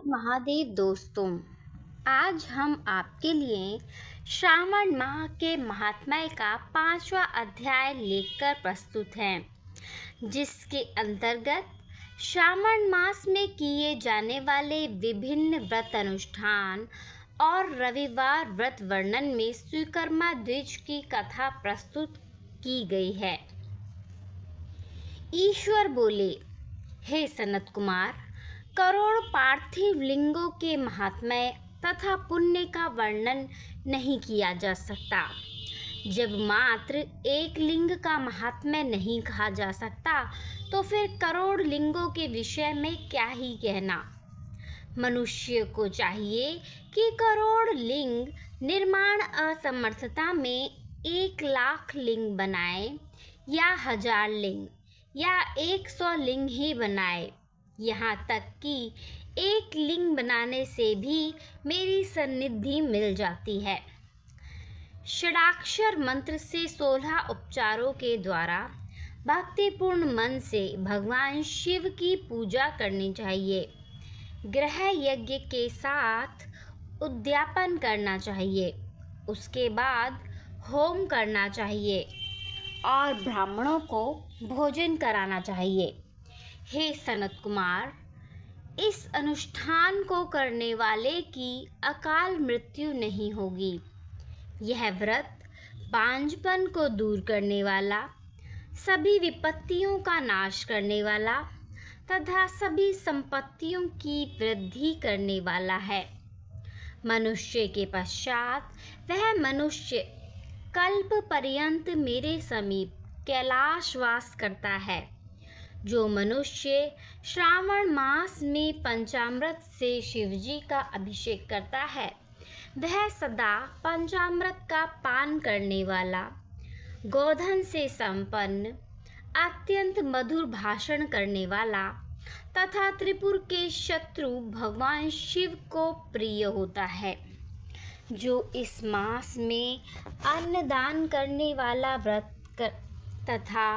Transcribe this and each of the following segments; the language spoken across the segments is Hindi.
महादेव दोस्तों, आज हम आपके लिए श्रावण माह के महात्म्य का 5वां अध्याय लेकर प्रस्तुत हैं, जिसके अंतर्गत श्रावण मास में किए जाने वाले विभिन्न व्रत अनुष्ठान और रविवार व्रत वर्णन में स्वीकर्मा द्विज की कथा प्रस्तुत की गई है। ईश्वर बोले, हे सनत कुमार, करोड़ पार्थिव लिंगों के महात्म्य तथा पुण्य का वर्णन नहीं किया जा सकता। जब मात्र एक लिंग का महात्म्य नहीं कहा जा सकता, तो फिर करोड़ लिंगों के विषय में क्या ही कहना। मनुष्य को चाहिए कि करोड़ लिंग निर्माण असमर्थता में 1,00,000 लिंग बनाए या 1000 लिंग या 100 लिंग ही बनाए। यहाँ तक कि एक लिंग बनाने से भी मेरी सन्निधि मिल जाती है। षडाक्षर मंत्र से 16 उपचारों के द्वारा भक्तिपूर्ण मन से भगवान शिव की पूजा करनी चाहिए। ग्रह यज्ञ के साथ उद्यापन करना चाहिए। उसके बाद होम करना चाहिए और ब्राह्मणों को भोजन कराना चाहिए। हे सनत कुमार, इस अनुष्ठान को करने वाले की अकाल मृत्यु नहीं होगी। यह व्रत बांझपन को दूर करने वाला, सभी विपत्तियों का नाश करने वाला तथा सभी संपत्तियों की वृद्धि करने वाला है। मनुष्य के पश्चात वह मनुष्य कल्प पर्यंत मेरे समीप कैलाशवास करता है। जो मनुष्य श्रावण मास में पंचामृत से शिवजी का अभिषेक करता है, वह सदा पंचामृत का पान करने वाला, गोधन से संपन्न, अत्यंत मधुर भाषण करने वाला तथा त्रिपुर के शत्रु भगवान शिव को प्रिय होता है। जो इस मास में अन्नदान करने वाला व्रत तथा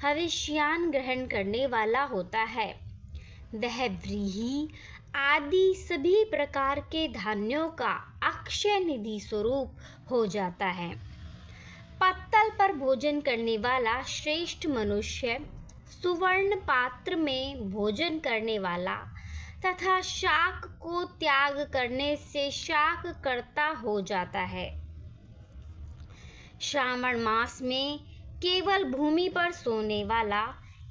हविष्यान ग्रहण करने वाला होता है, वह व्रीहि आदि सभी प्रकार के धान्यों का अक्षय निधि स्वरूप हो जाता है। पत्तल पर भोजन करने वाला श्रेष्ठ मनुष्य सुवर्ण पात्र में भोजन करने वाला तथा शाक को त्याग करने से शाक कर्ता हो जाता है। श्रावण मास में केवल भूमि पर सोने वाला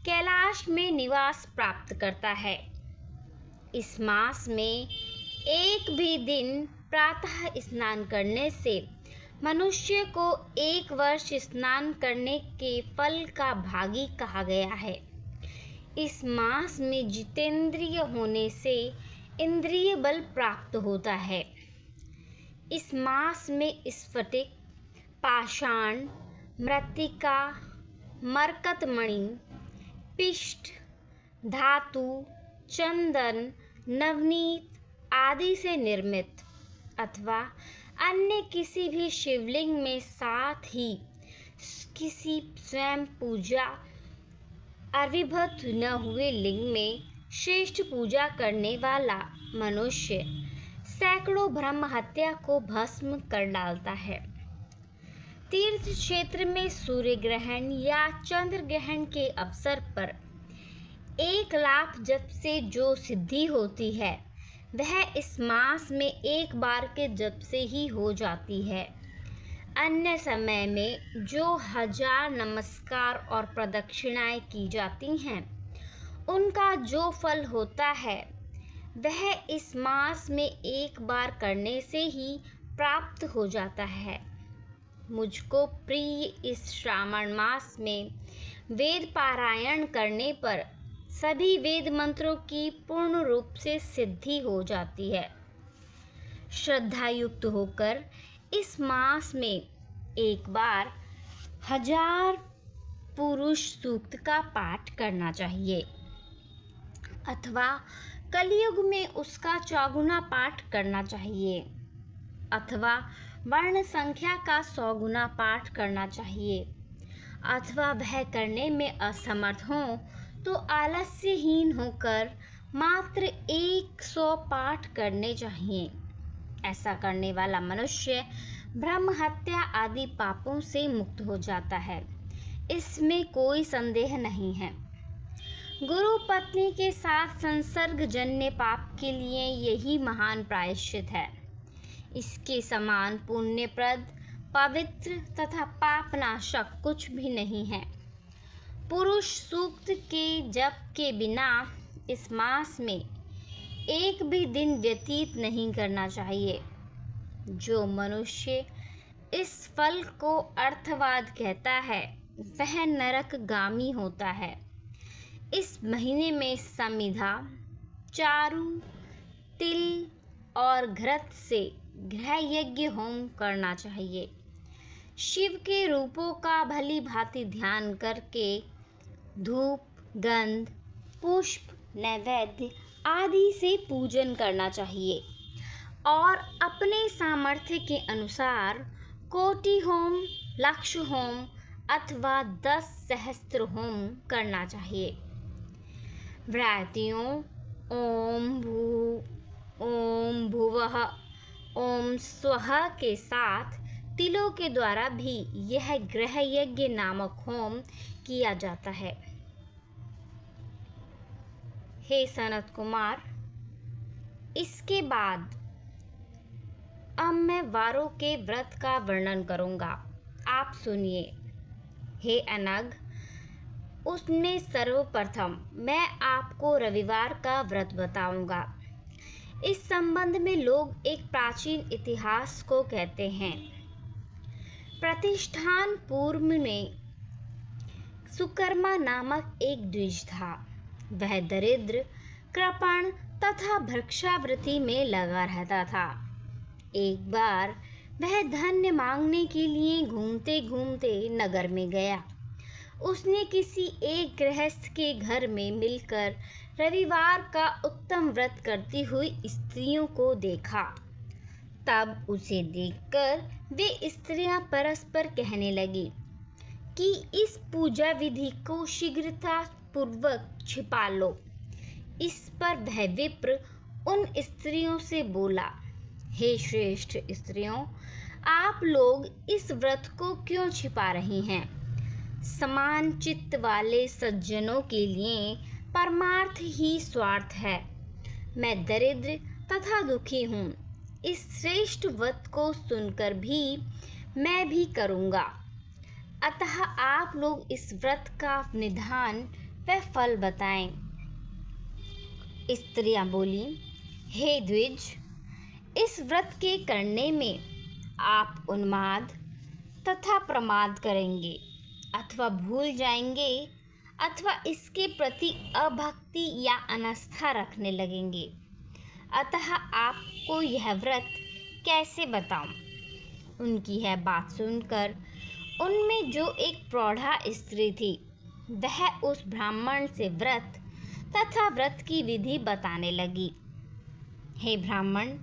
कैलाश में निवास प्राप्त करता है। इस मास में एक भी दिन प्रातः स्नान करने से मनुष्य को 1 वर्ष स्नान करने के फल का भागी कहा गया है। इस मास में जितेंद्रिय होने से इंद्रिय बल प्राप्त होता है। इस मास में स्फटिक, पाषाण, मृत्तिका, मरकतमणि, पिष्ट, धातु, चंदन, नवनीत आदि से निर्मित अथवा अन्य किसी भी शिवलिंग में, साथ ही किसी स्वयं पूजा आविर्भूत न हुए लिंग में श्रेष्ठ पूजा करने वाला मनुष्य सैकड़ों ब्रह्म हत्या को भस्म कर डालता है। तीर्थ क्षेत्र में सूर्य ग्रहण या चंद्र ग्रहण के अवसर पर 1,00,000 जप से जो सिद्धि होती है, वह इस मास में एक बार के जप से ही हो जाती है। अन्य समय में जो 1000 नमस्कार और प्रदक्षिणाएं की जाती हैं, उनका जो फल होता है, वह इस मास में एक बार करने से ही प्राप्त हो जाता है। मुझको प्रिय इस श्रावण मास में वेद पारायण करने पर सभी वेद मंत्रों की पूर्ण रूप से सिद्धि हो जाती है। श्रद्धा युक्त होकर इस मास में एक बार 1000 पुरुष सूक्त का पाठ करना चाहिए अथवा कलयुग में उसका 4 गुना पाठ करना चाहिए अथवा वर्ण संख्या का 100 गुना पाठ करना चाहिए अथवा वह करने में असमर्थ हो तो आलस्यहीन होकर मात्र 100 पाठ करने चाहिए। ऐसा करने वाला मनुष्य ब्रह्म हत्या आदि पापों से मुक्त हो जाता है, इसमें कोई संदेह नहीं है। गुरु पत्नी के साथ संसर्गजन्य पाप के लिए यही महान प्रायश्चित है। इसके समान पुण्यप्रद, पवित्र तथा पापनाशक कुछ भी नहीं है। पुरुष सूक्त के जप के बिना इस मास में एक भी दिन व्यतीत नहीं करना चाहिए। जो मनुष्य इस फल को अर्थवाद कहता है वह नरकगामी होता है। इस महीने में समिधा, चारू, तिल और घृत से गृह यज्ञ होम करना चाहिए। शिव के रूपों का भली भांति ध्यान करके धूप, गंध, पुष्प, नैवेद्य आदि से पूजन करना चाहिए और अपने सामर्थ्य के अनुसार कोटि होम, लक्ष होम अथवा 10 सहस्त्र होम करना चाहिए। व्रतियों ओम भुवः, ओम स्वः के साथ तिलों के द्वारा भी यह गृह यज्ञ नामक होम किया जाता है। हे सनत कुमार, इसके बाद अब मैं वारों के व्रत का वर्णन करूंगा, आप सुनिए। हे अनग, उसमें सर्वप्रथम मैं आपको रविवार का व्रत बताऊंगा। इस संबंध में लोग एक प्राचीन इतिहास को कहते हैं। प्रतिष्ठान पूर्व में सुकर्मा नामक एक द्विज था। वह दरिद्र, कृपण तथा भिक्षावृत्ति में लगा रहता था। एक बार वह धन्य मांगने के लिए घूमते घूमते नगर में गया। उसने किसी एक गृहस्थ के घर में मिलकर रविवार का उत्तम व्रत करती हुई स्त्रियों को देखा। तब उसे देखकर वे स्त्रियां परस्पर कहने लगी कि इस पूजा विधि को शीघ्रता पूर्वक छिपा लो। इस पर वह विप्र उन स्त्रियों से बोला, हे श्रेष्ठ स्त्रियों, आप लोग इस व्रत को क्यों छिपा रही हैं? समान चित्त वाले सज्जनों के लिए परमार्थ ही स्वार्थ है। मैं दरिद्र तथा दुखी हूँ। इस श्रेष्ठ व्रत को सुनकर भी मैं भी करूँगा। अतः आप लोग इस व्रत का निधान व फल बताएं। स्त्रियां बोली, हे द्विज, इस व्रत के करने में आप उन्माद तथा प्रमाद करेंगे अथवा भूल जाएंगे अथवा इसके प्रति अभक्ति या अनास्था रखने लगेंगे। अतः आपको यह व्रत कैसे बताऊं? उनकी यह बात सुनकर उनमें जो एक प्रौढ़ा स्त्री थी वह उस ब्राह्मण से व्रत तथा व्रत की विधि बताने लगी। हे ब्राह्मण,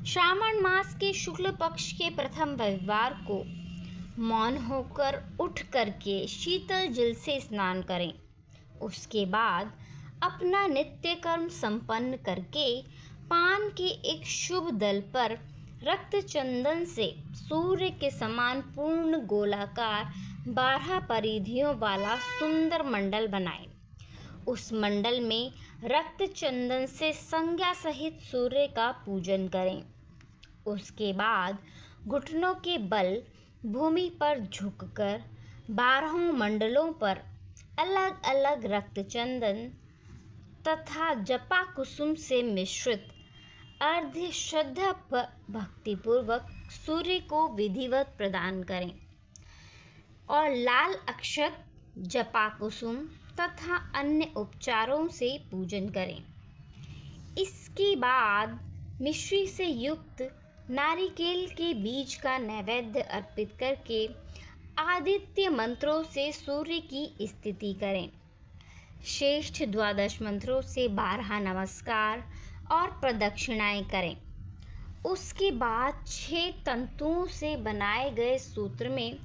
श्रावण मास के शुक्ल पक्ष के प्रथम रविवार को मौन होकर उठ करके शीतल जल से स्नान करें। उसके बाद अपना नित्य कर्म संपन्न करके पान के एक शुभ दल पर रक्त चंदन से सूर्य के समान पूर्ण गोलाकार 12 परिधियों वाला सुंदर मंडल बनाएं। उस मंडल में रक्त चंदन से संज्ञा सहित सूर्य का पूजन करें। उसके बाद घुटनों के बल भूमि पर झुककर 12 मंडलों पर अलग अलग रक्त चंदन तथा जपा कुसुम से मिश्रित अर्घ्य श्रद्धा भक्तिपूर्वक सूर्य को विधिवत प्रदान करें और लाल अक्षत, जपा कुसुम तथा अन्य उपचारों से पूजन करें। इसके बाद मिश्री से युक्त नारिकेल के बीज का नैवेद्य अर्पित करके आदित्य मंत्रों से सूर्य की स्तुति करें। श्रेष्ठ 12 मंत्रों से 12 नमस्कार और प्रदक्षिणाएं करें। उसके बाद 6 तंतुओं से बनाए गए सूत्र में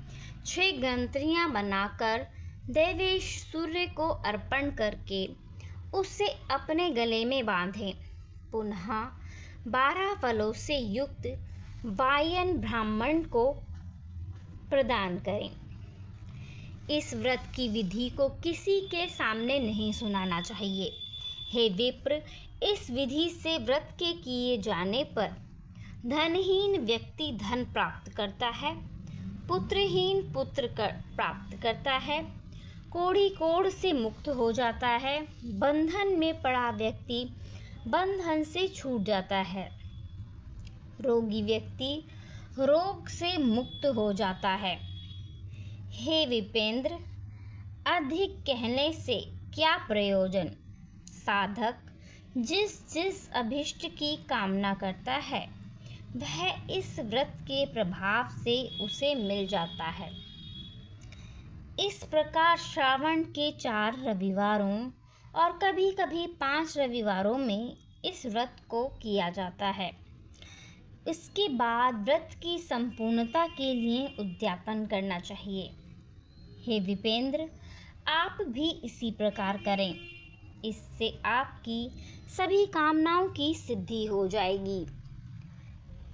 6 ग्रंथियां बनाकर देवेश सूर्य को अर्पण करके उसे अपने गले में बांधें। पुनः 12 फलों से युक्त वायन ब्राह्मण को प्रदान करें। इस व्रत की विधि को किसी के सामने नहीं सुनाना चाहिए। हे विप्र, इस विधि से व्रत के किए जाने पर धनहीन व्यक्ति धन प्राप्त करता है, पुत्रहीन पुत्र प्राप्त करता है, कोढ़ी कोढ़ से मुक्त हो जाता है, बंधन में पड़ा व्यक्ति बंधन से छूट जाता है, रोगी व्यक्ति रोग से मुक्त हो जाता है। हे विपेंद्र, अधिक कहने से क्या प्रयोजन? साधक जिस जिस अभिष्ट की कामना करता है वह इस व्रत के प्रभाव से उसे मिल जाता है। इस प्रकार श्रावण के 4 रविवारों और कभी कभी 5 रविवारों में इस व्रत को किया जाता है। इसके बाद व्रत की संपूर्णता के लिए उद्यापन करना चाहिए। हे विपेंद्र, आप भी इसी प्रकार करें। इससे आपकी सभी कामनाओं की सिद्धि हो जाएगी।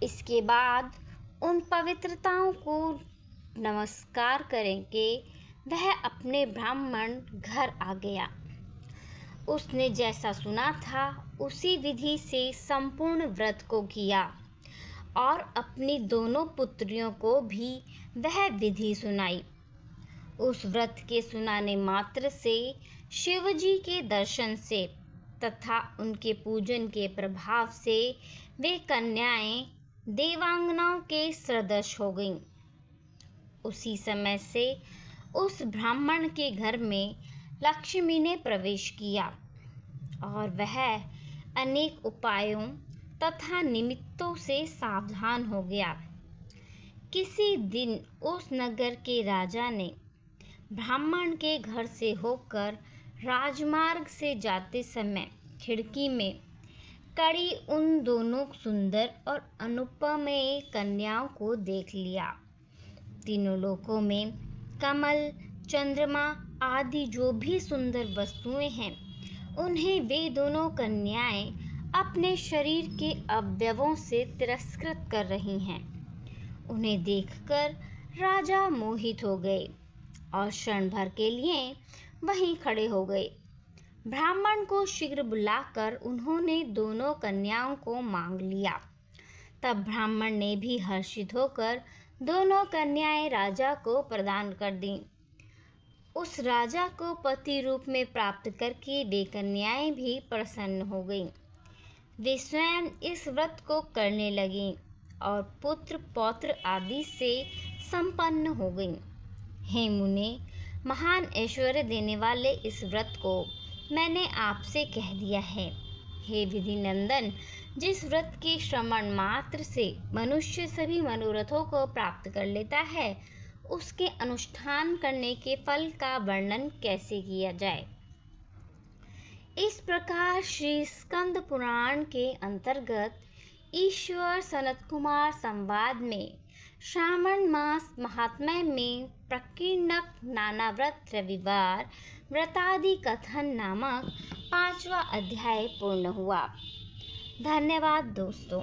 इसके बाद उन पवित्रताओं को नमस्कार करें कि वह अपने ब्राह्मण घर आ गया। उसने जैसा सुना था उसी विधि से संपूर्ण व्रत को किया और अपनी दोनों पुत्रियों को भी वह विधि सुनाई। उस व्रत के सुनाने मात्र से शिवजी के दर्शन से तथा उनके पूजन के प्रभाव से वे कन्याएं देवांगनाओं के सदृश हो गईं। उसी समय से उस ब्राह्मण के घर में लक्ष्मी ने प्रवेश किया और वह अनेक उपायों तथा निमित्तों से सावधान हो गया। किसी दिन उस नगर के राजा ने ब्राह्मण के घर से होकर राजमार्ग से जाते समय खिड़की में कड़ी उन दोनों सुंदर और अनुपमेय कन्याओं को देख लिया। तीनों लोकों में कमल, चंद्रमा आदि जो भी सुंदर वस्तुएं हैं, उन्हें वे दोनों कन्याएं अपने शरीर के अवयवों से तिरस्कृत कर रही हैं। उन्हें देखकर राजा मोहित हो गए और क्षण भर के लिए वहीं खड़े हो गए। ब्राह्मण को शीघ्र बुलाकर उन्होंने दोनों कन्याओं को मांग लिया। तब ब्राह्मण ने भी हर्षित होकर दोनों कन्याएं राजा को प्रदान कर दीं। उस राजा को पति रूप में प्राप्त करके वे कन्याएं भी प्रसन्न हो गईं। वे स्वयं इस व्रत को करने लगीं और पुत्र पौत्र आदि से संपन्न हो गईं। हे मुने, महान ऐश्वर्य देने वाले इस व्रत को मैंने आपसे कह दिया है। हे विधि नंदन, जिस व्रत के श्रवण मात्र से मनुष्य सभी मनोरथों को प्राप्त कर लेता है, उसके अनुष्ठान करने के फल का वर्णन कैसे किया जाए। इस प्रकार श्री स्कंद पुराण के अंतर्गत ईश्वर सनत कुमार संवाद में श्रावण मास महात्म्य में प्रकीर्णक नाना व्रत रविवार व्रतादि कथन नामक 5वां अध्याय पूर्ण हुआ। धन्यवाद दोस्तों।